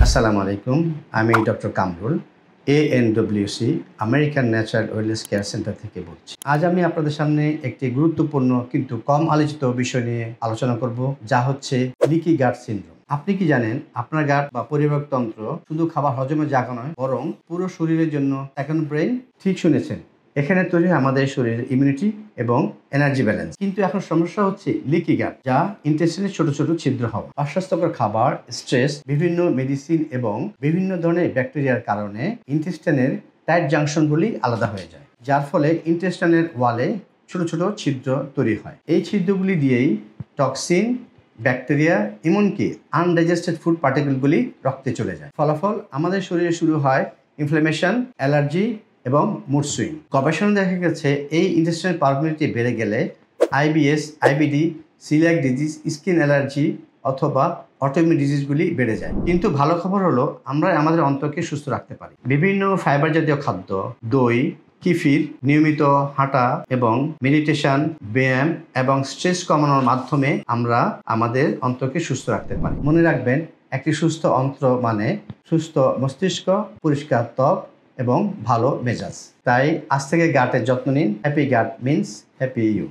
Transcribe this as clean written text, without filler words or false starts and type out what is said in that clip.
আসসালামু আলাইকুম। আমি doctor Kamrul ANWC American natural wellness care centre থেকে বলছি। আজ আমি আপনাদের সামনে একটি গুরুত্বপূর্ণ কিন্তু কম আলোচিত বিষয় নিয়ে আলোচনা করব, যা হচ্ছে লিকি গাট সিনড্রোম। আপনি কি জানেন আপনার গাট বা পরিপাক তন্ত্র শুধু খাবার হজমের জায়গা নয়, বরং পুরো শরীরের জন্য সেকেন্ড ব্রেইন? ঠিক শুনেছেন, এখানে তৈরি হয় আমাদের শরীরের ইমিউনিটি এবং এনার্জি ব্যালেন্স। কিন্তু এখন সমস্যা হচ্ছে লিকি গাট, যা ইন্টেস্টাইনের ছোট ছোট ছিদ্র হওয়া। অস্বাস্থ্যকর খাবার, স্ট্রেস, বিভিন্ন মেডিসিন এবং বিভিন্ন ধরনের ব্যাকটেরিয়ার কারণে ইন্টেস্টাইনের টাইট জাংশনগুলি আলাদা হয়ে যায়, যার ফলে ইন্টেস্টাইনের ওয়ালে ছোট ছোট ছিদ্র তৈরি হয়। এই ছিদ্রগুলি দিয়েই টক্সিন, ব্যাকটেরিয়া, এমনকি আনডাইজেস্টেড ফুড পার্টিকেলগুলি রক্তে চলে যায়। ফলাফল, আমাদের শরীরে শুরু হয় ইনফ্লামেশন, অ্যালার্জি এবং মুড সুইং। গবেষণা দেখা গেছে এই ইন্টেস্টাইনাল পারমিয়াবিলিটি বেড়ে গেলে IBS, IBD, coeliac disease, skin allergy অথবা অটোইমিউন ডিজিজগুলি বেড়ে যায়। কিন্তু ভালো খবর হলো, আমরা আমাদের অন্তরকে সুস্থ রাখতে পারি। বিভিন্ন ফাইবার জাতীয় খাদ্য, দই, কিফির, নিয়মিত হাঁটা এবং মেডিটেশন, ব্যায়াম এবং স্ট্রেস কমানোর মাধ্যমে আমরা আমাদের অন্তরকে সুস্থ রাখতে পারি। মনে রাখবেন, একটি সুস্থ অন্তর মানে সুস্থ মস্তিষ্ক, পরিষ্কার ত্বক এবং ভালো মেজাজ। তাই আজ থেকে গাটের যত্ন নিন। Happy gut means happy you.